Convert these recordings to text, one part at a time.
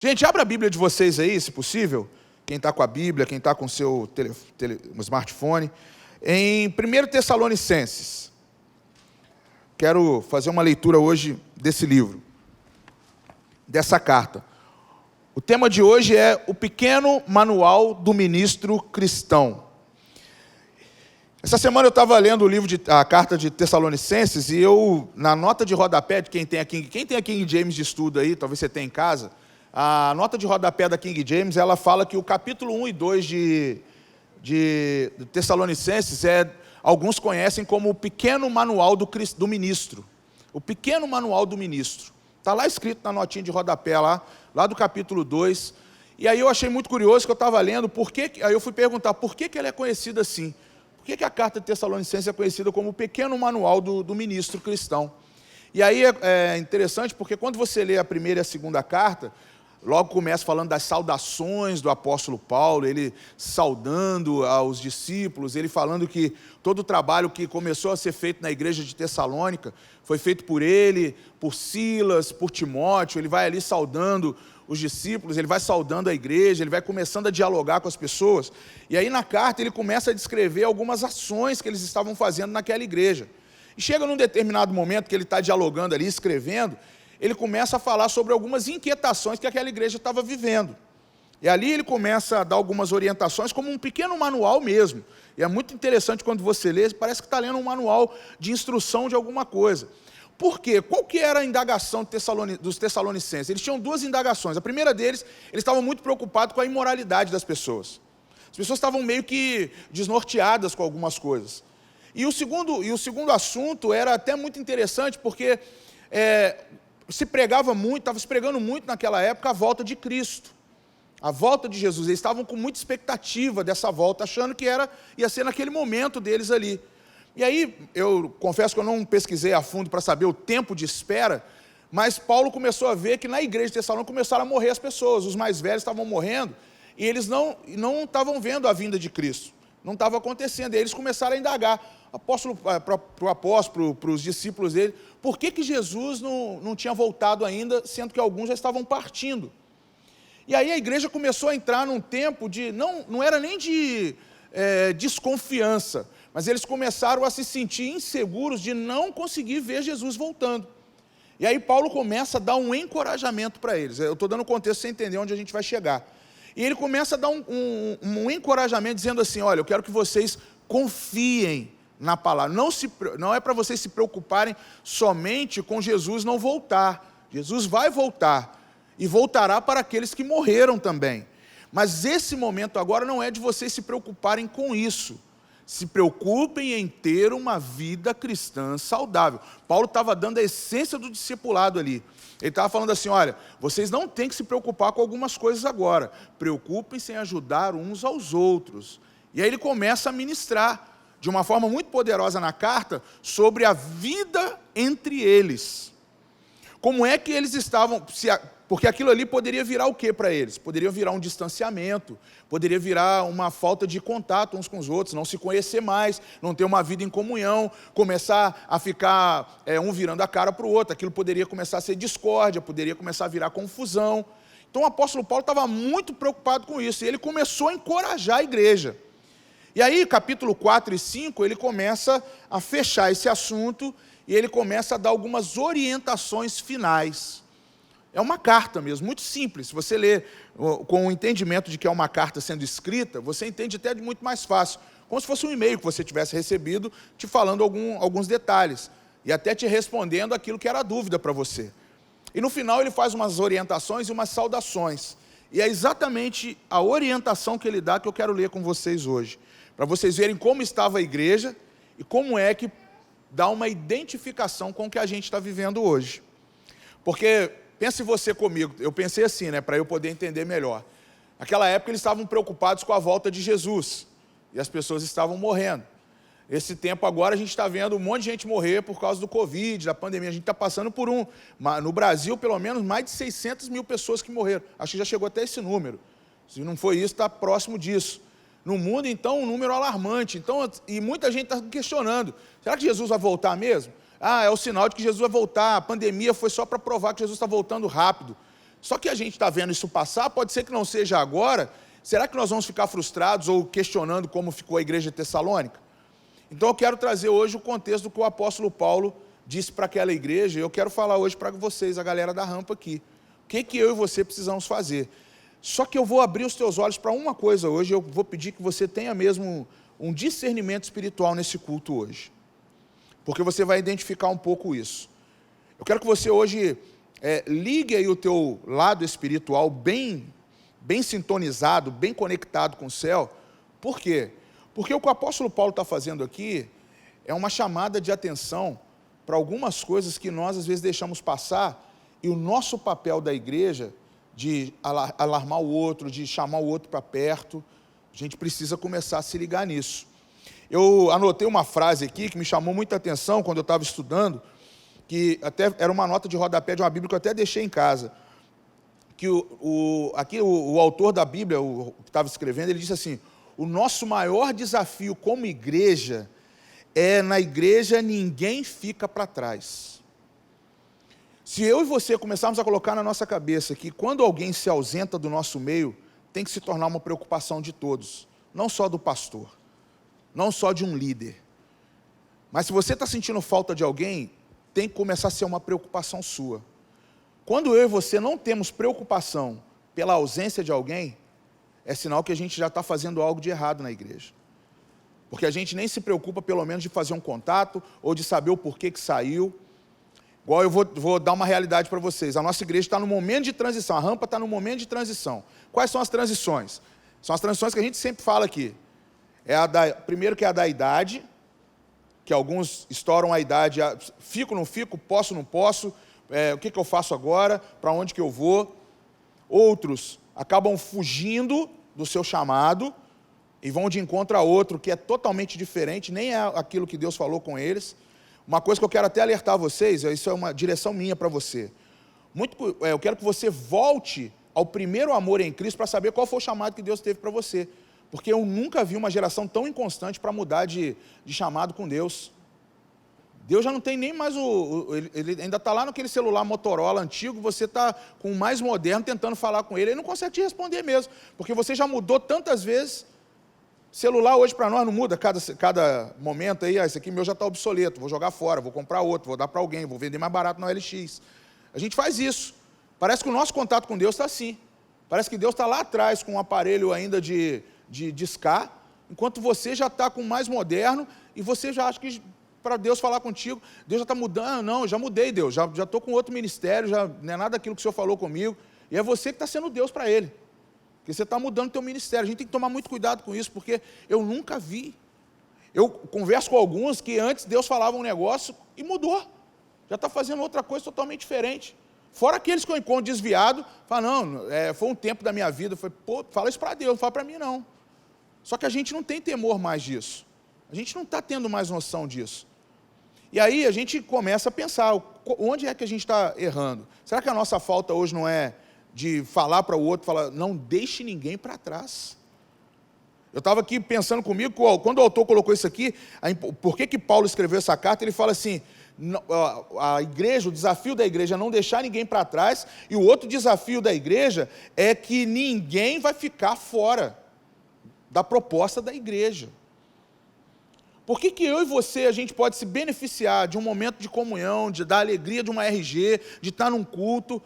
Gente, abra a Bíblia de vocês aí, se possível. Quem está com a Bíblia, quem está com o seu smartphone. Em 1 Tessalonicenses. Quero fazer uma leitura hoje desse livro, dessa carta. O tema de hoje é o pequeno manual do ministro cristão. Essa semana eu estava lendo a carta de Tessalonicenses e eu, na nota de rodapé de quem tem a King James de estudo aí, talvez você tenha em casa, a nota de rodapé da King James, ela fala que o capítulo 1 e 2 de Tessalonicenses alguns conhecem como o pequeno manual do ministro. O pequeno manual do ministro. Está lá escrito na notinha de rodapé, lá do capítulo 2. E aí eu achei muito curioso que eu estava lendo, aí eu fui perguntar por que ele é conhecido assim. Por que a carta de Tessalonicenses é conhecida como o pequeno manual do ministro cristão? E aí é interessante porque quando você lê a primeira e a segunda carta, logo começa falando das saudações do apóstolo Paulo, ele saudando aos discípulos, ele falando que todo o trabalho que começou a ser feito na igreja de Tessalônica foi feito por ele, por Silas, por Timóteo. Ele vai ali saudando os discípulos, ele vai saudando a igreja, ele vai começando a dialogar com as pessoas. E aí na carta ele começa a descrever algumas ações que eles estavam fazendo naquela igreja. E chega num determinado momento que ele está dialogando ali, escrevendo, ele começa a falar sobre algumas inquietações que aquela igreja estava vivendo. E ali ele começa a dar algumas orientações, como um pequeno manual mesmo. E é muito interessante quando você lê, parece que está lendo um manual de instrução de alguma coisa. Por quê? Qual que era a indagação dos Tessalonicenses? Eles tinham duas indagações. A primeira deles, eles estavam muito preocupados com a imoralidade das pessoas. As pessoas estavam meio que desnorteadas com algumas coisas. E o segundo assunto era até muito interessante, porque estava se pregando muito naquela época a volta de Cristo, a volta de Jesus. Eles estavam com muita expectativa dessa volta, achando que ia ser naquele momento deles ali. E aí, eu confesso que eu não pesquisei a fundo para saber o tempo de espera, mas Paulo começou a ver que na igreja de Tessalônica começaram a morrer as pessoas, os mais velhos estavam morrendo, e eles não estavam vendo a vinda de Cristo, não estava acontecendo. E aí eles começaram a indagar, para o apóstolo, para os discípulos dele, por que Jesus não tinha voltado ainda, sendo que alguns já estavam partindo. E aí a igreja começou a entrar num tempo não era nem de desconfiança, mas eles começaram a se sentir inseguros de não conseguir ver Jesus voltando. E aí Paulo começa a dar um encorajamento para eles. Eu estou dando contexto para você entender onde a gente vai chegar. E ele começa a dar um encorajamento, dizendo assim: olha, eu quero que vocês confiem na palavra. Não é para vocês se preocuparem somente com Jesus não voltar. Jesus vai voltar, e voltará para aqueles que morreram também. Mas esse momento agora não é de vocês se preocuparem com isso. Se preocupem em ter uma vida cristã saudável. Paulo estava dando a essência do discipulado ali. Ele estava falando assim: olha, vocês não têm que se preocupar com algumas coisas agora. Preocupem-se em ajudar uns aos outros. E aí ele começa a ministrar de uma forma muito poderosa na carta sobre a vida entre eles. Como é que eles estavam... Porque aquilo ali poderia virar o que para eles? Poderia virar um distanciamento, poderia virar uma falta de contato uns com os outros, não se conhecer mais, não ter uma vida em comunhão, começar a ficar um virando a cara para o outro. Aquilo poderia começar a ser discórdia, poderia começar a virar confusão. Então o apóstolo Paulo estava muito preocupado com isso, e ele começou a encorajar a igreja. E aí, capítulo 4 e 5, ele começa a fechar esse assunto, e ele começa a dar algumas orientações finais. É uma carta mesmo, muito simples. Se você ler com o entendimento de que é uma carta sendo escrita, você entende até de muito mais fácil. Como se fosse um e-mail que você tivesse recebido, te falando alguns detalhes, e até te respondendo aquilo que era dúvida para você. E no final ele faz umas orientações e umas saudações. E é exatamente a orientação que ele dá que eu quero ler com vocês hoje, para vocês verem como estava a igreja e como é que dá uma identificação com o que a gente está vivendo hoje. Porque... pense você comigo, eu pensei assim, para eu poder entender melhor. Naquela época eles estavam preocupados com a volta de Jesus, e as pessoas estavam morrendo. Esse tempo agora a gente está vendo um monte de gente morrer por causa do Covid, da pandemia. A gente está passando por no Brasil, pelo menos, mais de 600 mil pessoas que morreram. Acho que já chegou até esse número. Se não foi isso, está próximo disso. No mundo, então, um número alarmante. Então, e muita gente está questionando, será que Jesus vai voltar mesmo? É o sinal de que Jesus vai voltar, a pandemia foi só para provar que Jesus está voltando rápido. Só que a gente está vendo isso passar, pode ser que não seja agora. Será que nós vamos ficar frustrados ou questionando como ficou a igreja de Tessalônica? Então eu quero trazer hoje o contexto do que o apóstolo Paulo disse para aquela igreja, e eu quero falar hoje para vocês, a galera da rampa aqui. O que eu e você precisamos fazer? Só que eu vou abrir os teus olhos para uma coisa hoje, eu vou pedir que você tenha mesmo um discernimento espiritual nesse culto hoje. Porque você vai identificar um pouco isso. Eu quero que você hoje ligue aí o teu lado espiritual bem sintonizado, bem conectado com o céu. Por quê? Porque o que o apóstolo Paulo está fazendo aqui é uma chamada de atenção para algumas coisas que nós às vezes deixamos passar, e o nosso papel da igreja de alarmar o outro, de chamar o outro para perto, a gente precisa começar a se ligar nisso. Eu anotei uma frase aqui que me chamou muita atenção quando eu estava estudando, que até era uma nota de rodapé de uma Bíblia que eu até deixei em casa, que aqui o autor da Bíblia, o que estava escrevendo, ele disse assim: o nosso maior desafio como igreja é, na igreja ninguém fica para trás. Se eu e você começarmos a colocar na nossa cabeça que quando alguém se ausenta do nosso meio, tem que se tornar uma preocupação de todos, não só do pastor, não só de um líder. Mas se você está sentindo falta de alguém, tem que começar a ser uma preocupação sua. Quando eu e você não temos preocupação pela ausência de alguém, é sinal que a gente já está fazendo algo de errado na igreja. Porque a gente nem se preocupa pelo menos de fazer um contato, ou de saber o porquê que saiu. Igual eu vou dar uma realidade para vocês. A nossa igreja está no momento de transição, a rampa está no momento de transição. Quais são as transições? São as transições que a gente sempre fala aqui. Primeiro que é a da idade, que alguns estouram a idade, fico, não fico, posso, não posso, o que eu faço agora, para onde que eu vou. Outros acabam fugindo do seu chamado e vão de encontro a outro que é totalmente diferente, nem é aquilo que Deus falou com eles. Uma coisa que eu quero até alertar vocês, isso é uma direção minha para você. Eu quero que você volte ao primeiro amor em Cristo para saber qual foi o chamado que Deus teve para você. Porque eu nunca vi uma geração tão inconstante para mudar de chamado com Deus. Deus já não tem nem mais ele ainda está lá naquele celular Motorola antigo, você está com o mais moderno tentando falar com ele não consegue te responder mesmo, porque você já mudou tantas vezes. Celular hoje para nós não muda, cada momento aí, esse aqui meu já está obsoleto, vou jogar fora, vou comprar outro, vou dar para alguém, vou vender mais barato na OLX. A gente faz isso. Parece que o nosso contato com Deus está assim. Parece que Deus está lá atrás com um aparelho ainda de discar, enquanto você já está com o mais moderno e você já acha que para Deus falar contigo, Deus já está mudando. Não, eu já mudei, Deus, já estou com outro ministério, já não é nada daquilo que o Senhor falou comigo, e é você que está sendo Deus para ele. Porque você está mudando o teu ministério. A gente tem que tomar muito cuidado com isso, porque eu nunca vi. Eu converso com alguns que antes Deus falava um negócio e mudou. Já está fazendo outra coisa totalmente diferente. Fora aqueles que eu encontro desviado, falam, não, foi um tempo da minha vida. Eu falei, pô, fala isso para Deus, não fala para mim não. Só que a gente não tem temor mais disso. A gente não está tendo mais noção disso. E aí a gente começa a pensar, onde é que a gente está errando? Será que a nossa falta hoje não é de falar para o outro, falar, não deixe ninguém para trás? Eu estava aqui pensando comigo, quando o autor colocou isso aqui, por que Paulo escreveu essa carta? Ele fala assim, a igreja, o desafio da igreja é não deixar ninguém para trás, e o outro desafio da igreja é que ninguém vai ficar fora da proposta da igreja. Por que eu e você, a gente pode se beneficiar de um momento de comunhão, da alegria de uma RG, de estar num culto,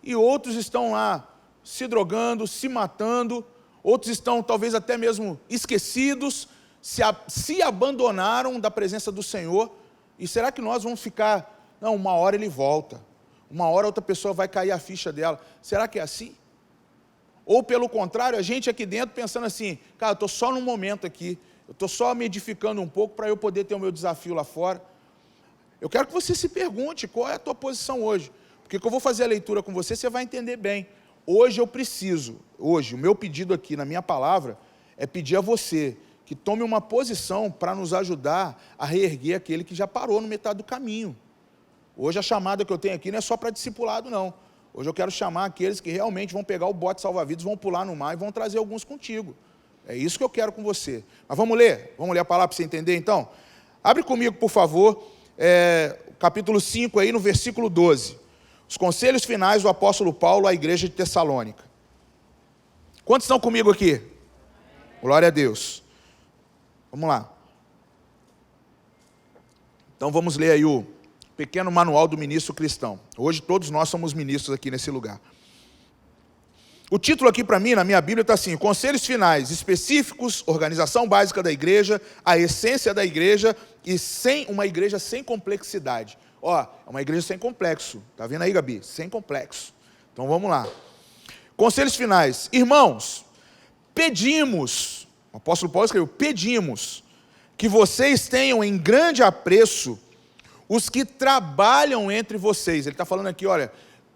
e outros estão lá se drogando, se matando, outros estão talvez até mesmo esquecidos, se abandonaram da presença do Senhor, e será que nós vamos ficar, não, uma hora ele volta, uma hora outra pessoa vai cair a ficha dela, será que é assim? Ou pelo contrário, a gente aqui dentro pensando assim, cara, eu estou só num momento aqui, eu estou só me edificando um pouco para eu poder ter o meu desafio lá fora. Eu quero que você se pergunte qual é a tua posição hoje, porque eu vou fazer a leitura com você, você vai entender bem. Hoje o meu pedido aqui na minha palavra é pedir a você que tome uma posição para nos ajudar a reerguer aquele que já parou no metade do caminho. Hoje a chamada que eu tenho aqui não é só para discipulado não. Hoje eu quero chamar aqueles que realmente vão pegar o bote salva-vidas, vão pular no mar e vão trazer alguns contigo. É isso que eu quero com você. Mas vamos ler a palavra para você entender então? Abre comigo, por favor, capítulo 5 aí no versículo 12. Os conselhos finais do apóstolo Paulo à igreja de Tessalônica. Quantos estão comigo aqui? Glória a Deus. Vamos lá. Então vamos ler aí o pequeno manual do ministro cristão. Hoje todos nós somos ministros aqui nesse lugar. O título aqui para mim, na minha Bíblia, está assim: Conselhos finais específicos, organização básica da igreja, a essência da igreja e uma igreja sem complexidade. Ó, é uma igreja sem complexo. Tá vendo aí, Gabi? Sem complexo. Então vamos lá. Conselhos finais. Irmãos, pedimos, o apóstolo Paulo escreveu, pedimos que vocês tenham em grande apreço os que trabalham entre vocês. Ele está falando aqui, olha,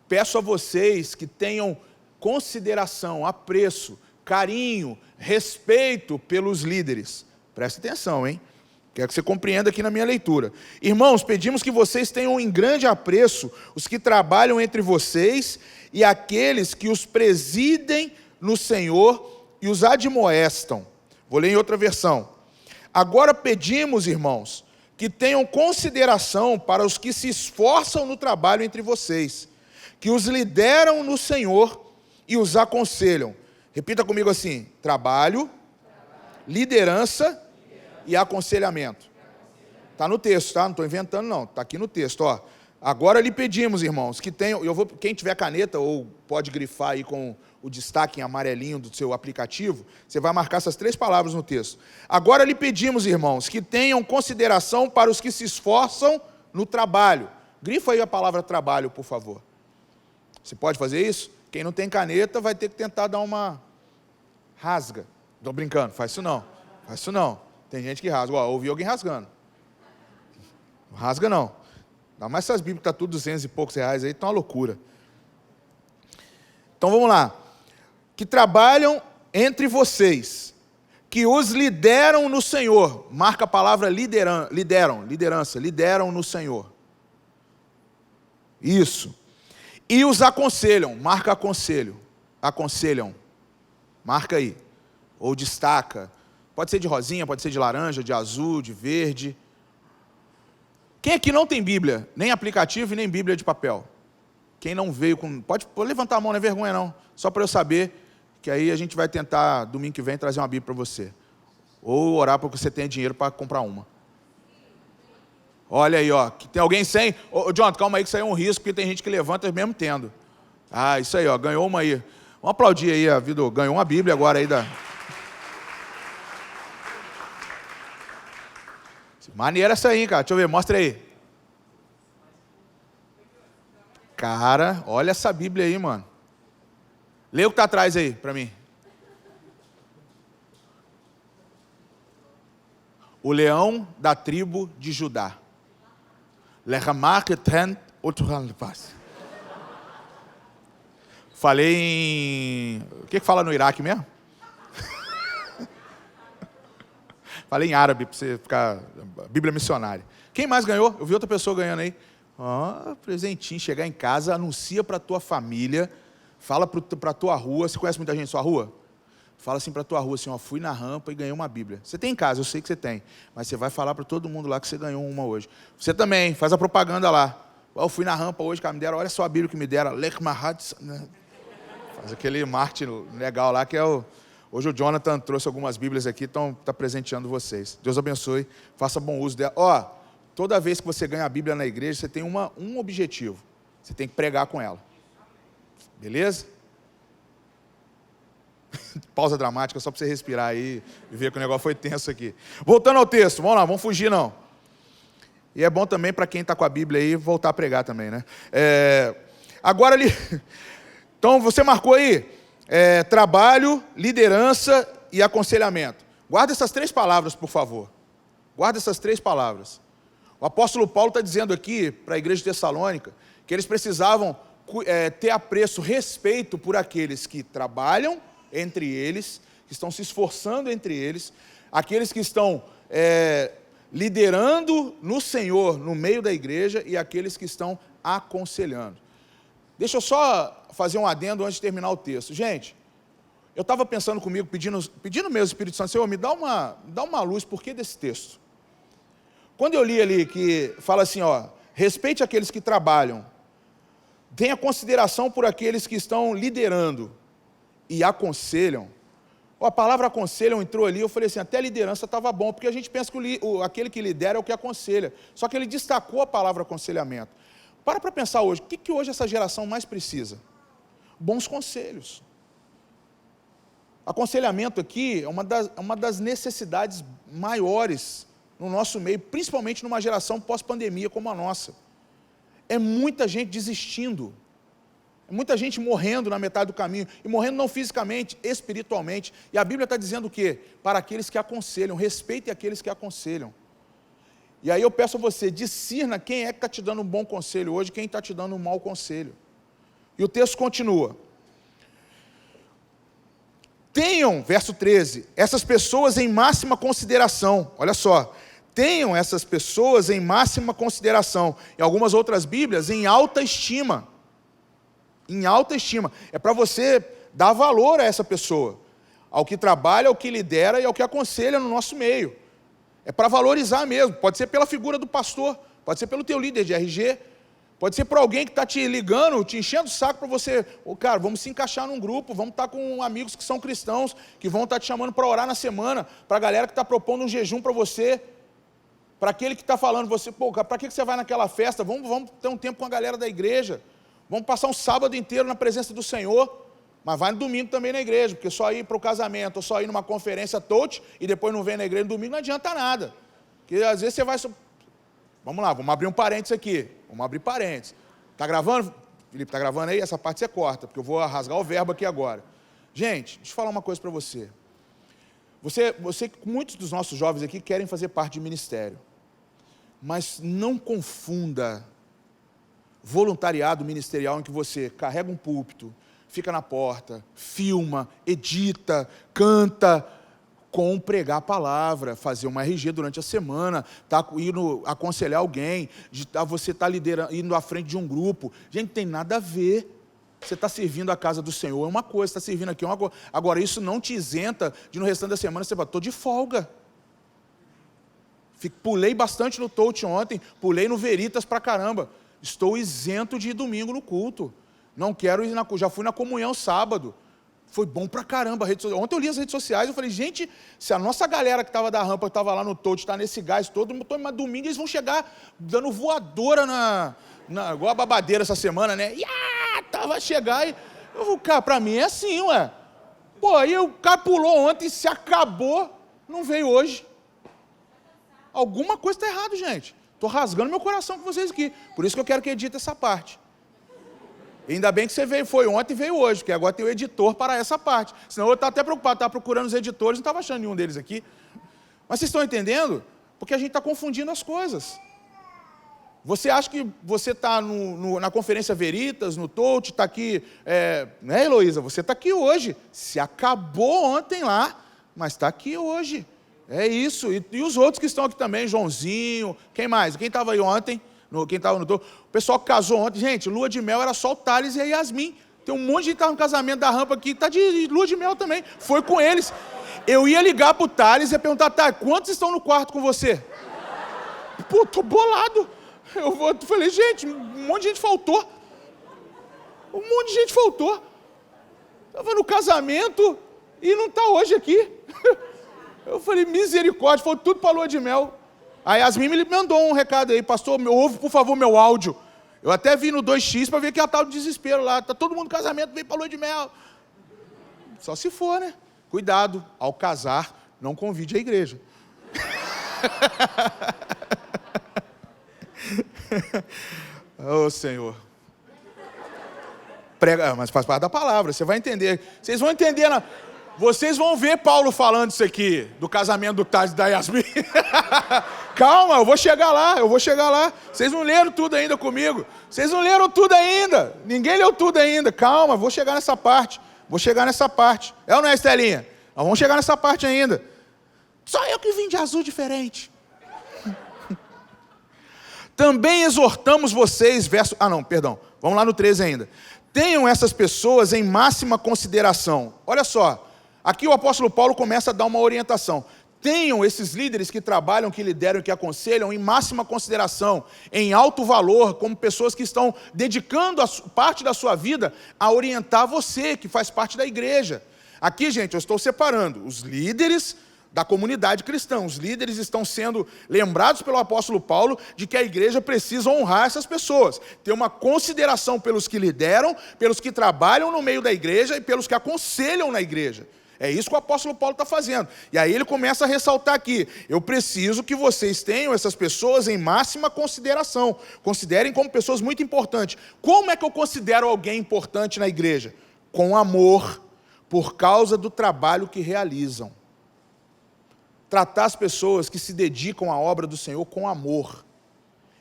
peço a vocês que tenham consideração, apreço, carinho, respeito pelos líderes. Presta atenção, hein? Quero que você compreenda aqui na minha leitura. Irmãos, pedimos que vocês tenham em grande apreço os que trabalham entre vocês e aqueles que os presidem no Senhor e os admoestam. Vou ler em outra versão. Agora pedimos, irmãos, que tenham consideração para os que se esforçam no trabalho entre vocês, que os lideram no Senhor e os aconselham. Repita comigo assim: trabalho, liderança e aconselhamento. Está no texto, tá? Não estou inventando não, está aqui no texto, ó. Agora lhe pedimos, irmãos, que tenham, quem tiver caneta ou pode grifar aí com o destaque em amarelinho do seu aplicativo, você vai marcar essas 3 palavras no texto. Agora lhe pedimos, irmãos, que tenham consideração para os que se esforçam no trabalho. Grifa aí a palavra trabalho, por favor. Você pode fazer isso? Quem não tem caneta vai ter que tentar dar uma rasga. Estou brincando, faz isso não. Faz isso não. Tem gente que rasga. Ó, ouvi alguém rasgando. Não rasga não. Ainda mais essas Bíblias que estão tudo 200 e poucos reais aí, estão uma loucura. Então vamos lá. Que trabalham entre vocês, que os lideram no Senhor. Marca a palavra liderança, lideram no Senhor. Isso. E os aconselham, marca aconselho, aconselham. Marca aí. Ou destaca. Pode ser de rosinha, pode ser de laranja, de azul, de verde. Quem aqui não tem Bíblia? Nem aplicativo e nem Bíblia de papel? Quem não veio com... Pode levantar a mão, não é vergonha não. Só para eu saber, que aí a gente vai tentar, domingo que vem, trazer uma Bíblia para você. Ou orar para que você tenha dinheiro para comprar uma. Olha aí, ó. Tem alguém sem? Ô, Jonathan, calma aí que isso aí é um risco, porque tem gente que levanta mesmo tendo. Ah, isso aí, ó. Ganhou uma aí. Vamos aplaudir aí a vida. Ganhou uma Bíblia agora aí da... Maneira essa aí, cara. Deixa eu ver, mostra aí. Cara, olha essa Bíblia aí, mano. Lê o que está atrás aí, para mim. O leão da tribo de Judá. Falei em... O que fala no Iraque mesmo? Falei em árabe, para você ficar... Bíblia missionária. Quem mais ganhou? Eu vi outra pessoa ganhando aí. Presentinho. Chegar em casa, anuncia para a tua família, fala para a tua rua. Você conhece muita gente na sua rua? Fala assim para a tua rua, assim, ó, fui na rampa e ganhei uma Bíblia. Você tem em casa, eu sei que você tem. Mas você vai falar para todo mundo lá que você ganhou uma hoje. Você também, faz a propaganda lá. Eu fui na rampa hoje, cara, me deram, olha só a Bíblia que me deram. Faz aquele marketing legal lá, que é o... Hoje o Jonathan trouxe algumas Bíblias aqui, então está presenteando vocês. Deus abençoe, faça bom uso dela. Ó, toda vez que você ganha a Bíblia na igreja, você tem um objetivo. Você tem que pregar com ela. Beleza? Pausa dramática, só para você respirar aí e ver que o negócio foi tenso aqui. Voltando ao texto, vamos lá, vamos fugir não. E é bom também para quem está com a Bíblia aí, voltar a pregar também, né? Agora ali... Então, você marcou aí... trabalho, liderança e aconselhamento. Guarda essas 3 palavras, por favor. Guarda essas 3 palavras. O apóstolo Paulo está dizendo aqui para a igreja de Tessalônica que eles precisavam ter apreço, respeito por aqueles que trabalham entre eles, que estão se esforçando entre eles, aqueles que estão liderando no Senhor, no meio da igreja, e aqueles que estão aconselhando. Deixa eu só fazer um adendo antes de terminar o texto. Gente, eu estava pensando comigo, pedindo mesmo, Espírito Santo, Senhor, me dá uma luz, por que desse texto? Quando eu li ali que fala assim, ó, respeite aqueles que trabalham, Tenha consideração por aqueles que estão liderando e aconselham. A palavra aconselham entrou ali, eu falei assim, até a liderança estava bom, porque a gente pensa que aquele que lidera é o que aconselha. Só que ele destacou a palavra aconselhamento. Para pensar hoje, o que hoje essa geração mais precisa? Bons conselhos. Aconselhamento aqui é uma das necessidades maiores no nosso meio, principalmente numa geração pós-pandemia como a nossa. É muita gente desistindo, é muita gente morrendo na metade do caminho, e morrendo não fisicamente, espiritualmente. E a Bíblia está dizendo o quê? Para aqueles que aconselham, respeitem aqueles que aconselham. E aí eu peço a você, discirna quem é que está te dando um bom conselho hoje, quem está te dando um mau conselho. E o texto continua. Tenham, verso 13, essas pessoas em máxima consideração. Olha só. Tenham essas pessoas em máxima consideração. Em algumas outras Bíblias, em alta estima. Em alta estima. É para você dar valor a essa pessoa. Ao que trabalha, ao que lidera e ao que aconselha no nosso meio. É para valorizar mesmo. Pode ser pela figura do pastor. Pode ser pelo teu líder de RG. Pode ser por alguém que está te ligando, te enchendo o saco para você. Cara, vamos se encaixar num grupo, vamos estar com amigos que são cristãos, que vão estar te chamando para orar na semana, para a galera que está propondo um jejum para você. Para aquele que está falando, você, para que você vai naquela festa? Vamos ter um tempo com a galera da igreja. Vamos passar um sábado inteiro na presença do Senhor. Mas vai no domingo também na igreja, porque só ir para o casamento, ou só ir numa conferência touch, e depois não vem na igreja no domingo, não adianta nada. Porque às vezes você vai... Vamos lá, vamos abrir um parênteses aqui. Vamos abrir parênteses. Está gravando? Felipe, está gravando aí? Essa parte você corta, porque eu vou rasgar o verbo aqui agora. Gente, deixa eu falar uma coisa para você. Muitos dos nossos jovens aqui querem fazer parte de ministério. Mas não confunda voluntariado ministerial em que você carrega um púlpito, fica na porta, filma, edita, canta, com pregar a palavra, fazer uma RG durante a semana, indo aconselhar alguém, você está liderando, indo à frente de um grupo. Gente, tem nada a ver. Você está servindo a casa do Senhor é uma coisa, está servindo aqui é uma coisa. Agora, isso não te isenta de no restante da semana você falar, estou de folga. Pulei bastante no touch ontem, pulei no Veritas pra caramba. Estou isento de ir domingo no culto. Não quero ir já fui na comunhão sábado. Foi bom pra caramba. Ontem eu li as redes sociais, eu falei, gente, se a nossa galera que estava da rampa, que estava lá no touch, está nesse gás todo, mas domingo eles vão chegar dando voadora igual a babadeira essa semana, né? Vai chegar e... Cara, pra mim é assim, ué. Pô, aí o cara pulou ontem, se acabou, não veio hoje. Alguma coisa está errada, gente. Estou rasgando meu coração com vocês aqui. Por isso que eu quero que edite essa parte. E ainda bem que você foi ontem e veio hoje, porque agora tem o editor para essa parte. Senão eu estava até preocupado, estava procurando os editores, não estava achando nenhum deles aqui. Mas vocês estão entendendo? Porque a gente está confundindo as coisas. Você acha que você está na Conferência Veritas, no touch, está aqui... né, Heloísa? Você está aqui hoje. Se acabou ontem lá, mas está aqui hoje. É isso, e os outros que estão aqui também, Joãozinho, quem mais? Quem estava aí ontem? Quem estava no topo? O pessoal que casou ontem, gente, lua de mel era só o Thales e a Yasmin. Tem um monte de gente que estava no casamento da rampa aqui, está de lua de mel também. Foi com eles. Eu ia ligar para o Thales e ia perguntar, quantos estão no quarto com você? Pô, tô bolado. Eu falei, gente, um monte de gente faltou. Um monte de gente faltou. Estava no casamento e não está hoje aqui. Eu falei, misericórdia, foi tudo para a lua de mel. A Yasmin me mandou um recado aí, pastor, ouve por favor meu áudio. Eu até vi no 2x para ver que ela estava no desespero lá. Está todo mundo no casamento, veio para a lua de mel. Só se for, né? Cuidado, ao casar, não convide a igreja. Oh, Senhor. Prega, mas faz parte da palavra, você vai entender. Vocês vão entender Vocês vão ver Paulo falando isso aqui, do casamento do Thales e da Yasmin. Calma, eu vou chegar lá. Vocês não leram tudo ainda comigo. Vocês não leram tudo ainda. Ninguém leu tudo ainda. Calma, vou chegar nessa parte. É ou não é, Estelinha? Nós vamos chegar nessa parte ainda. Só eu que vim de azul diferente. Também exortamos vocês, vamos lá no 13 ainda. Tenham essas pessoas em máxima consideração. Olha só. Aqui o apóstolo Paulo começa a dar uma orientação. tenham esses líderes que trabalham, que lideram, que aconselham em máxima consideração, em alto valor, como pessoas que estão dedicando parte da sua vida a orientar você, que faz parte da igreja. Aqui, gente, eu estou separando os líderes da comunidade cristã. Os líderes estão sendo lembrados pelo apóstolo Paulo de que a igreja precisa honrar essas pessoas, ter uma consideração pelos que lideram, pelos que trabalham no meio da igreja e pelos que aconselham na igreja. É isso que o apóstolo Paulo está fazendo. E aí ele começa a ressaltar aqui: eu preciso que vocês tenham essas pessoas em máxima consideração. Considerem como pessoas muito importantes. Como é que eu considero alguém importante na igreja? Com amor, por causa do trabalho que realizam. Tratar as pessoas que se dedicam à obra do Senhor com amor.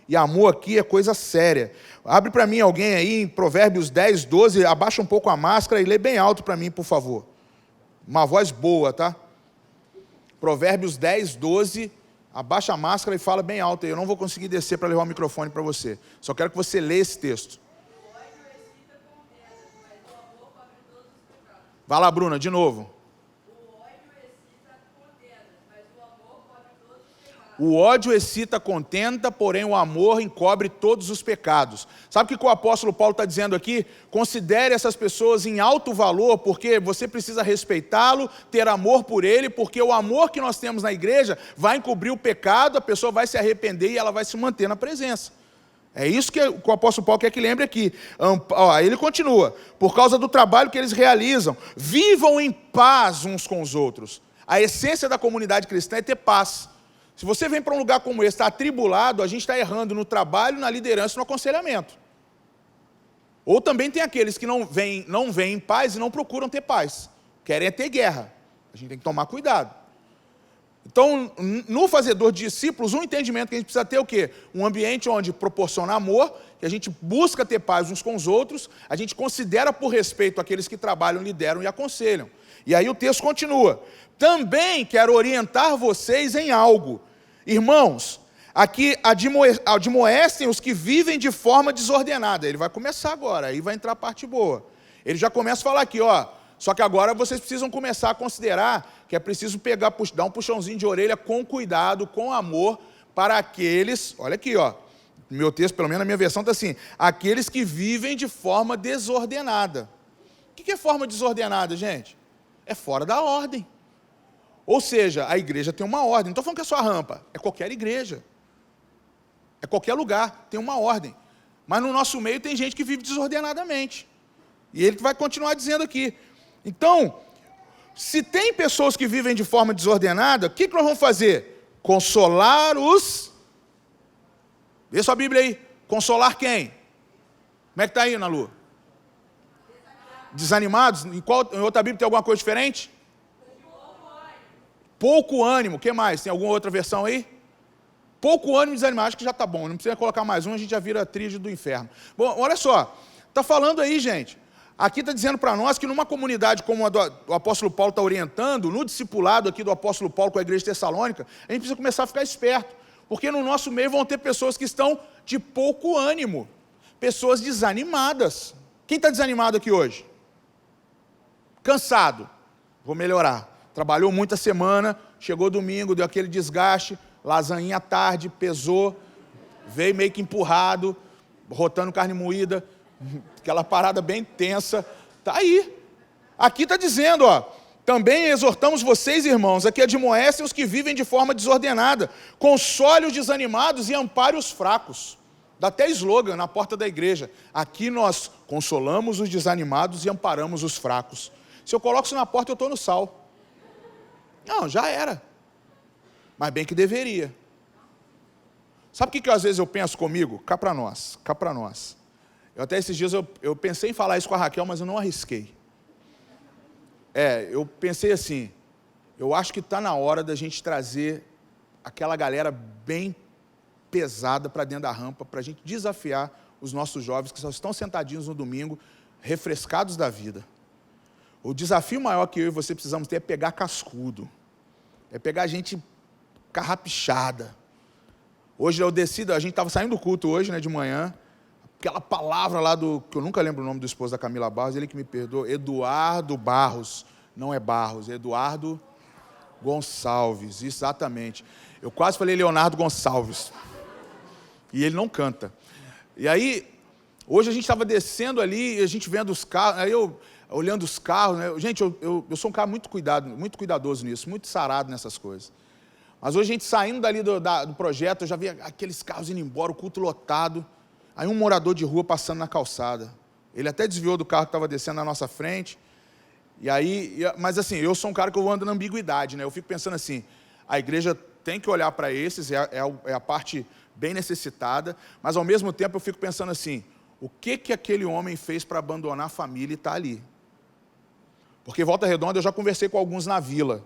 E amor aqui é coisa séria. Abre para mim alguém aí em Provérbios 10, 12, abaixa um pouco a máscara e lê bem alto para mim, por favor. Uma voz boa, tá? Provérbios 10, 12, abaixa a máscara e fala bem alto aí. Eu não vou conseguir descer para levar o microfone para você. Só quero que você leia esse texto. Vai lá, Bruna, de novo. O ódio excita contenda, porém o amor encobre todos os pecados. Sabe o que o apóstolo Paulo está dizendo aqui? Considere essas pessoas em alto valor, porque você precisa respeitá-lo, ter amor por ele, porque o amor que nós temos na igreja vai encobrir o pecado, a pessoa vai se arrepender e ela vai se manter na presença. É isso que o apóstolo Paulo quer que lembre aqui. Ele continua: por causa do trabalho que eles realizam, vivam em paz uns com os outros. A essência da comunidade cristã é ter paz. Se você vem para um lugar como esse, está atribulado, a gente está errando no trabalho, na liderança e no aconselhamento. Ou também tem aqueles que não vêm em paz e não procuram ter paz. Querem ter guerra. A gente tem que tomar cuidado. Então, no fazedor de discípulos, um entendimento que a gente precisa ter é o quê? Um ambiente onde proporciona amor, que a gente busca ter paz uns com os outros, a gente considera por respeito aqueles que trabalham, lideram e aconselham. E aí o texto continua: também quero orientar vocês em algo. Irmãos, aqui admoestem os que vivem de forma desordenada. Ele vai começar agora, aí vai entrar a parte boa. Ele já começa a falar aqui, ó. Só que agora vocês precisam começar a considerar que é preciso dar um puxãozinho de orelha com cuidado, com amor, para aqueles, olha aqui, ó. Meu texto, pelo menos na minha versão, está assim: aqueles que vivem de forma desordenada. O que é forma desordenada, gente? É fora da ordem. Ou seja, a igreja tem uma ordem. Não estou falando que é só a rampa, é qualquer igreja. É qualquer lugar, tem uma ordem. Mas no nosso meio tem gente que vive desordenadamente. E ele vai continuar dizendo aqui. Então, se tem pessoas que vivem de forma desordenada, o que nós vamos fazer? Consolar os... Vê sua Bíblia aí. Consolar quem? Como é que está aí, Ana Lu? Desanimados? Em outra Bíblia tem alguma coisa diferente? Pouco ânimo. O que mais? Tem alguma outra versão aí? Pouco ânimo e desanimado. Acho que já está bom. Não precisa colocar mais um, a gente já vira tríade do inferno. Bom, olha só. Está falando aí, gente. Aqui está dizendo para nós que numa comunidade como a do apóstolo Paulo está orientando, no discipulado aqui do apóstolo Paulo com a igreja de Tessalônica, a gente precisa começar a ficar esperto. Porque no nosso meio vão ter pessoas que estão de pouco ânimo. Pessoas desanimadas. Quem está desanimado aqui hoje? Cansado. Vou melhorar. Trabalhou muita semana, chegou domingo, deu aquele desgaste, lasanha à tarde, pesou, veio meio que empurrado, rotando carne moída, aquela parada bem tensa. Está aí. Aqui está dizendo, ó: também exortamos vocês, irmãos, aqui admoestem os que vivem de forma desordenada, console os desanimados e ampare os fracos. Dá até slogan na porta da igreja: aqui nós consolamos os desanimados e amparamos os fracos. Se eu coloco isso na porta, eu estou no sal. Não, já era. Mas bem que deveria. Sabe o que às vezes eu penso comigo? Cá para nós. Eu até esses dias eu pensei em falar isso com a Raquel, mas eu não arrisquei. Eu pensei assim: eu acho que está na hora da gente trazer aquela galera bem pesada para dentro da rampa, para a gente desafiar os nossos jovens que só estão sentadinhos no domingo, refrescados da vida. O desafio maior que eu e você precisamos ter é pegar cascudo. É pegar gente carrapichada. Hoje eu decido, a gente estava saindo do culto hoje, né, de manhã, aquela palavra lá que eu nunca lembro o nome do esposo da Camila Barros, ele que me perdoa, Eduardo Barros, não é Barros, Eduardo, Gonçalves, exatamente. Eu quase falei Leonardo Gonçalves. E ele não canta. E aí, hoje a gente estava descendo ali, a gente vendo os carros, aí eu olhando os carros, né? Gente, eu sou um cara muito cuidadoso nisso, muito sarado nessas coisas. Mas hoje a gente saindo dali do projeto, eu já vi aqueles carros indo embora, o culto lotado. Aí um morador de rua passando na calçada. Ele até desviou do carro que estava descendo na nossa frente. E aí, mas assim, eu sou um cara que eu ando na ambiguidade, né? Eu fico pensando assim, a igreja tem que olhar para esses, é a parte bem necessitada, mas ao mesmo tempo eu fico pensando assim, o que aquele homem fez para abandonar a família e estar ali? Porque em Volta Redonda eu já conversei com alguns na vila,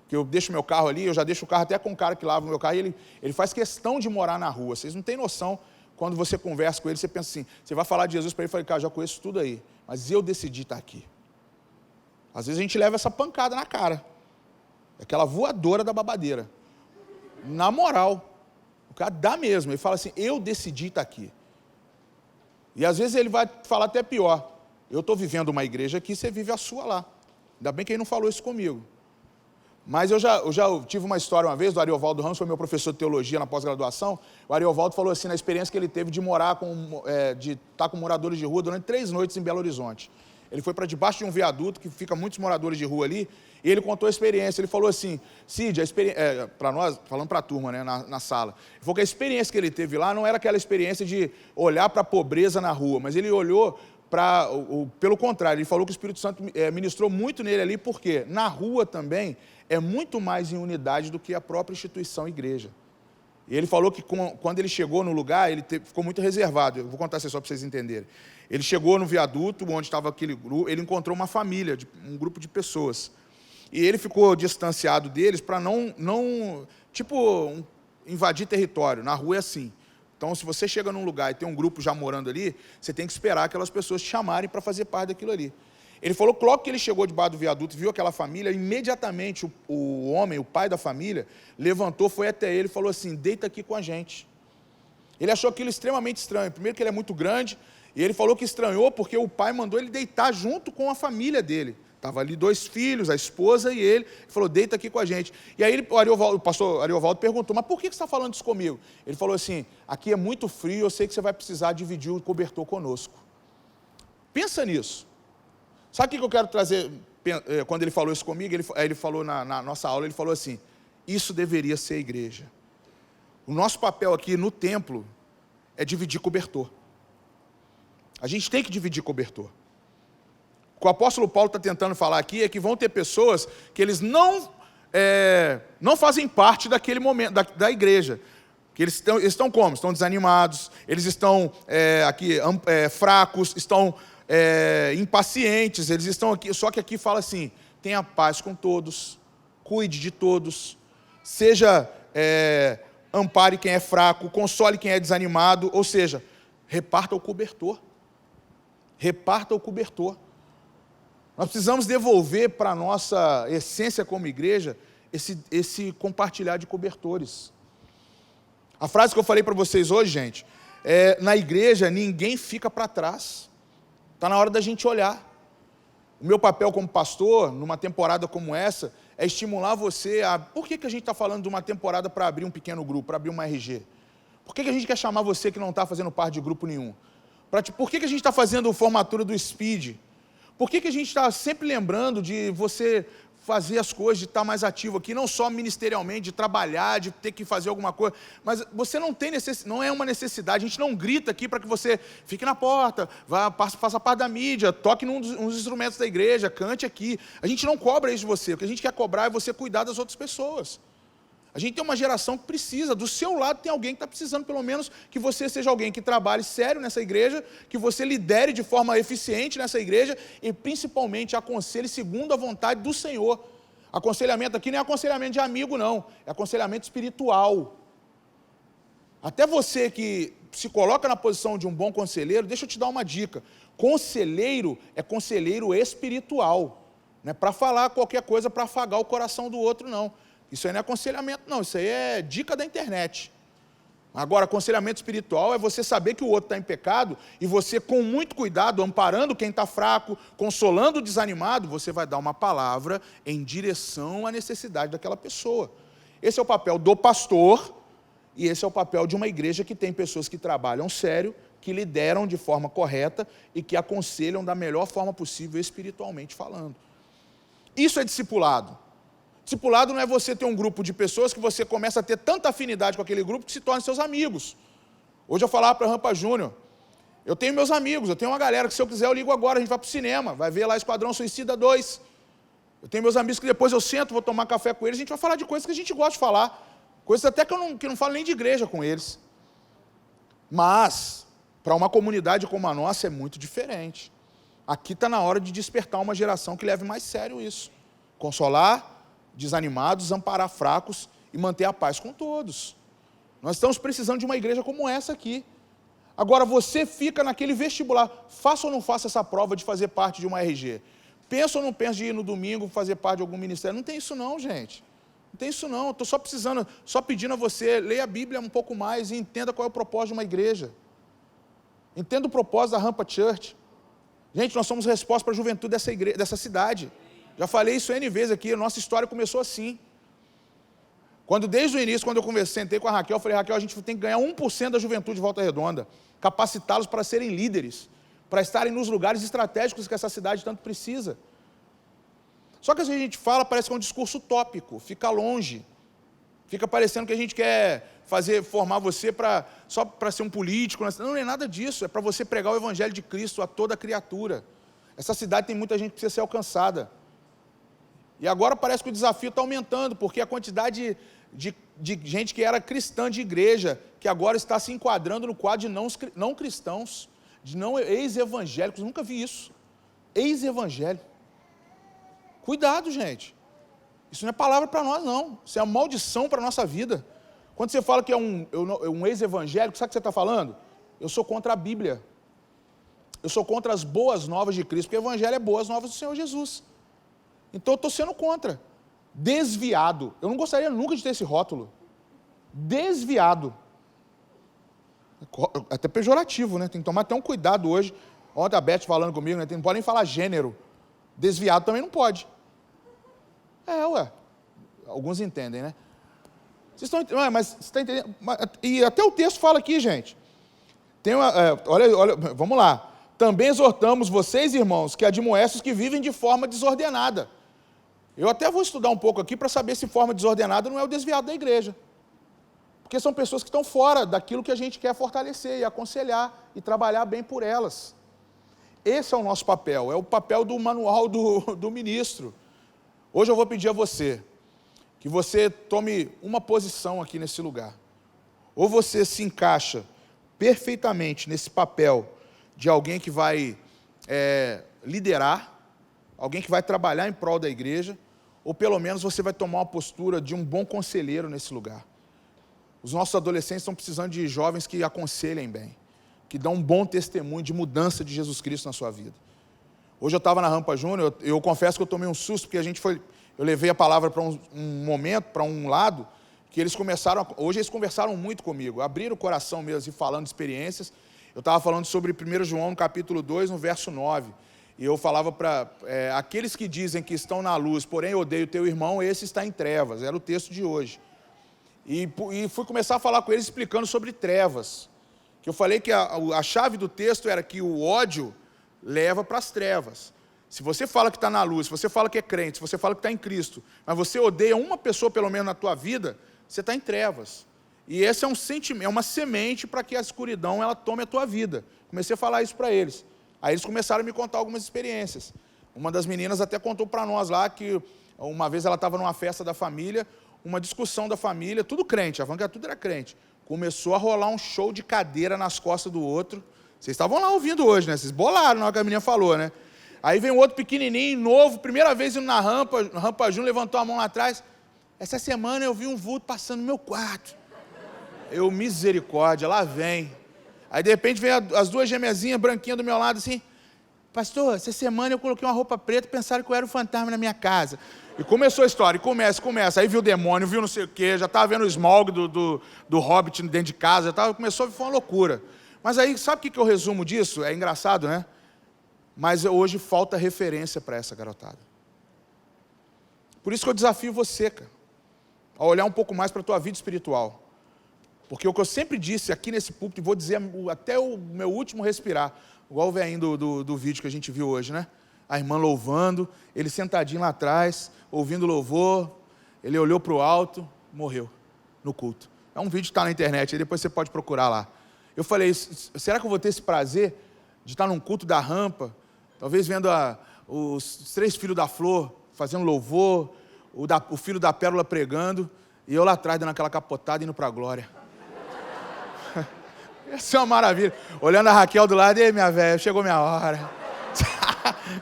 que eu deixo meu carro ali, eu já deixo o carro até com o cara que lava o meu carro, e ele faz questão de morar na rua. Vocês não têm noção, quando você conversa com ele, você pensa assim, você vai falar de Jesus para ele, fala, cara, já conheço tudo aí, mas eu decidi estar aqui. Às vezes a gente leva essa pancada na cara, aquela voadora da babadeira. Na moral, o cara dá mesmo, ele fala assim, eu decidi estar aqui. E às vezes ele vai falar até pior, eu estou vivendo uma igreja aqui, você vive a sua lá. Ainda bem que ele não falou isso comigo. Mas eu já tive uma história uma vez, do Ariovaldo Ramos, foi meu professor de teologia na pós-graduação. O Ariovaldo falou assim, na experiência que ele teve de morar de estar com moradores de rua durante 3 noites em Belo Horizonte. Ele foi para debaixo de um viaduto, que fica muitos moradores de rua ali, e ele contou a experiência. Ele falou assim, Cid, para nós, falando para a turma, né, na sala, ele falou que a experiência que ele teve lá não era aquela experiência de olhar para a pobreza na rua, mas ele olhou pelo contrário, ele falou que o Espírito Santo ministrou muito nele ali, porque na rua também é muito mais em unidade do que a própria instituição igreja. E ele falou que quando ele chegou no lugar, ele ficou muito reservado. Eu vou contar isso só para vocês entenderem. Ele chegou no viaduto, onde estava aquele grupo, ele encontrou uma família, um grupo de pessoas. E ele ficou distanciado deles para não invadir território. Na rua é assim. Então, se você chega num lugar e tem um grupo já morando ali, você tem que esperar aquelas pessoas te chamarem para fazer parte daquilo ali. Ele falou que logo que ele chegou debaixo do viaduto, viu aquela família, imediatamente o homem, o pai da família, levantou, foi até ele e falou assim, deita aqui com a gente. Ele achou aquilo extremamente estranho. Primeiro que ele é muito grande, e ele falou que estranhou porque o pai mandou ele deitar junto com a família dele. Estava ali 2 filhos, a esposa e ele falou, deita aqui com a gente. E aí o pastor Ariovaldo perguntou, mas por que você está falando isso comigo? Ele falou assim, aqui é muito frio, eu sei que você vai precisar dividir o cobertor conosco. Pensa nisso. Sabe o que eu quero trazer, quando ele falou isso comigo, ele falou na nossa aula, ele falou assim, isso deveria ser a igreja. O nosso papel aqui no templo é dividir cobertor. A gente tem que dividir cobertor. O que o apóstolo Paulo está tentando falar aqui é que vão ter pessoas que eles não fazem parte daquele momento, da igreja. Que eles estão como? Estão desanimados, eles estão fracos, estão impacientes, eles estão aqui, só que aqui fala assim, tenha paz com todos, cuide de todos, ampare quem é fraco, console quem é desanimado, ou seja, reparta o cobertor. Reparta o cobertor. Nós precisamos devolver para a nossa essência como igreja esse compartilhar de cobertores. A frase que eu falei para vocês hoje, gente, na igreja ninguém fica para trás. Está na hora da gente olhar. O meu papel como pastor, numa temporada como essa, é estimular você a... Por que a gente está falando de uma temporada para abrir um pequeno grupo, para abrir uma RG? Por que a gente quer chamar você que não está fazendo parte de grupo nenhum? Por que a gente está fazendo formatura do Speed? Por que a gente está sempre lembrando de você fazer as coisas, de estar mais ativo aqui, não só ministerialmente, de trabalhar, de ter que fazer alguma coisa, mas você não tem não é uma necessidade, a gente não grita aqui para que você fique na porta, faça parte da mídia, toque nos instrumentos da igreja, cante aqui. A gente não cobra isso de você, o que a gente quer cobrar é você cuidar das outras pessoas. A gente tem uma geração que precisa, do seu lado tem alguém que está precisando, pelo menos, que você seja alguém que trabalhe sério nessa igreja, que você lidere de forma eficiente nessa igreja e, principalmente, aconselhe segundo a vontade do Senhor. Aconselhamento aqui não é aconselhamento de amigo, não. É aconselhamento espiritual. Até você que se coloca na posição de um bom conselheiro, deixa eu te dar uma dica. Conselheiro é conselheiro espiritual. Não é para falar qualquer coisa para afagar o coração do outro, não. Isso aí não é aconselhamento, não. Isso aí é dica da internet. Agora, aconselhamento espiritual é você saber que o outro está em pecado e você, com muito cuidado, amparando quem está fraco, consolando o desanimado, você vai dar uma palavra em direção à necessidade daquela pessoa. Esse é o papel do pastor e esse é o papel de uma igreja que tem pessoas que trabalham sério, que lideram de forma correta e que aconselham da melhor forma possível, espiritualmente falando. Isso é discipulado. Discipulado não é você ter um grupo de pessoas que você começa a ter tanta afinidade com aquele grupo que se torna seus amigos. Hoje eu falava para a Rampa Júnior, eu tenho meus amigos, eu tenho uma galera que se eu quiser eu ligo agora, a gente vai para o cinema, vai ver lá Esquadrão Suicida 2. Eu tenho meus amigos que depois eu sento, vou tomar café com eles, a gente vai falar de coisas que a gente gosta de falar, coisas até que eu não falo nem de igreja com eles. Mas, para uma comunidade como a nossa é muito diferente. Aqui está na hora de despertar uma geração que leve mais sério isso. Consolar desanimados, amparar fracos e manter a paz com todos. Nós estamos precisando de uma igreja como essa aqui. Agora, você fica naquele vestibular, faça ou não faça essa prova de fazer parte de uma RG? Pensa ou não pensa de ir no domingo fazer parte de algum ministério? Não tem isso não, gente. Não tem isso não. Estou só pedindo a você, leia a Bíblia um pouco mais e entenda qual é o propósito de uma igreja. Entenda o propósito da Rampa Church. Gente, nós somos resposta para a juventude dessa cidade. Já falei isso N vezes aqui, a nossa história começou assim. Desde o início, quando eu sentei com a Raquel, eu falei, Raquel, a gente tem que ganhar 1% da juventude de Volta Redonda, capacitá-los para serem líderes, para estarem nos lugares estratégicos que essa cidade tanto precisa. Só que a gente fala, parece que é um discurso utópico, fica longe, fica parecendo que a gente quer formar você só para ser um político, não é nada disso, é para você pregar o evangelho de Cristo a toda criatura. Essa cidade tem muita gente que precisa ser alcançada. E agora parece que o desafio está aumentando, porque a quantidade de gente que era cristã de igreja, que agora está se enquadrando no quadro de não cristãos, de não ex-evangélicos, nunca vi isso. Ex-evangélico. Cuidado, gente. Isso não é palavra para nós, não. Isso é uma maldição para a nossa vida. Quando você fala que é um ex-evangélico, sabe o que você está falando? Eu sou contra a Bíblia. Eu sou contra as boas novas de Cristo, porque o evangelho é boas novas do Senhor Jesus. Então eu estou sendo contra. Desviado. Eu não gostaria nunca de ter esse rótulo. Desviado. Até pejorativo, né? Tem que tomar até um cuidado hoje. Ontem a Beth falando comigo, né? Não pode nem falar gênero. Desviado também não pode. Alguns entendem, né? Vocês estão entendendo? Mas você está entendendo? E até o texto fala aqui, gente. Olha, vamos lá. Também exortamos vocês, irmãos, que admoestem os que vivem de forma desordenada. Eu até vou estudar um pouco aqui para saber se forma desordenada não é o desviado da igreja. Porque são pessoas que estão fora daquilo que a gente quer fortalecer e aconselhar e trabalhar bem por elas. Esse é o nosso papel, é o papel do manual do ministro. Hoje eu vou pedir a você que você tome uma posição aqui nesse lugar. Ou você se encaixa perfeitamente nesse papel de alguém que vai liderar, alguém que vai trabalhar em prol da igreja, ou pelo menos você vai tomar uma postura de um bom conselheiro nesse lugar. Os nossos adolescentes estão precisando de jovens que aconselhem bem, que dão um bom testemunho de mudança de Jesus Cristo na sua vida. Hoje eu estava na Rampa Júnior, eu confesso que eu tomei um susto, porque eu levei a palavra para um momento, para um lado, que hoje eles conversaram muito comigo, abriram o coração mesmo e falando de experiências. Eu estava falando sobre 1 João, no capítulo 2, no verso 9, e eu falava para aqueles que dizem que estão na luz, porém odeiam o teu irmão, esse está em trevas, era o texto de hoje. E fui começar a falar com eles explicando sobre trevas, que eu falei que a chave do texto era que o ódio leva para as trevas. Se você fala que está na luz, se você fala que é crente, se você fala que está em Cristo, mas você odeia uma pessoa pelo menos na tua vida, você está em trevas. E esse é um sentimento, é uma semente para que a escuridão ela tome a tua vida. Comecei a falar isso para eles. Aí eles começaram a me contar algumas experiências. Uma das meninas até contou para nós lá que uma vez ela estava numa festa da família, uma discussão da família, tudo crente, a vanguarda tudo era crente. Começou a rolar um show de cadeira nas costas do outro. Vocês estavam lá ouvindo hoje, né? Vocês bolaram na hora que a menina falou, né? Aí vem um outro pequenininho, novo, primeira vez indo na rampa Júnior, levantou a mão lá atrás. Essa semana eu vi um vulto passando no meu quarto. Misericórdia, lá vem. Aí de repente vem as duas gêmeazinhas branquinhas do meu lado assim. pastor, essa semana eu coloquei uma roupa preta e pensaram que eu era um fantasma na minha casa. E começou a história, e começa. Aí viu o demônio, viu não sei o quê, já estava vendo o Smaug do Hobbit dentro de casa, começou, foi uma loucura. Mas aí, sabe o que eu resumo disso? É engraçado, né? Mas hoje falta referência para essa garotada. Por isso que eu desafio você, cara, a olhar um pouco mais para a tua vida espiritual. Porque o que eu sempre disse aqui nesse púlpito, e vou dizer até o meu último respirar, igual o velhinho do vídeo que a gente viu hoje, né? A irmã louvando, ele sentadinho lá atrás, ouvindo louvor, ele olhou para o alto, morreu no culto. É um vídeo que está na internet, aí depois você pode procurar lá. Eu falei, será que eu vou ter esse prazer de estar num culto da rampa, talvez vendo os 3 filhos da flor fazendo louvor, o filho da pérola pregando, e eu lá atrás dando aquela capotada indo para a glória. Essa é uma maravilha. Olhando a Raquel do lado, ei, minha velha, chegou minha hora.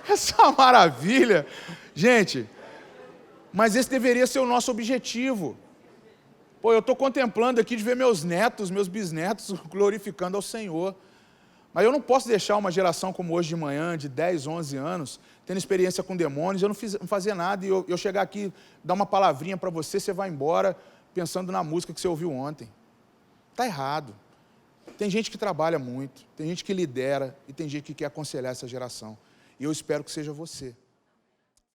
Essa é uma maravilha. Gente, mas esse deveria ser o nosso objetivo. Pô, eu estou contemplando aqui de ver meus netos, meus bisnetos glorificando ao Senhor. Mas eu não posso deixar uma geração como hoje de manhã, de 10, 11 anos, tendo experiência com demônios, eu não fazer nada e eu chegar aqui, dar uma palavrinha para você, você vai embora pensando na música que você ouviu ontem. Está errado. Tem gente que trabalha muito, tem gente que lidera e tem gente que quer aconselhar essa geração. E eu espero que seja você.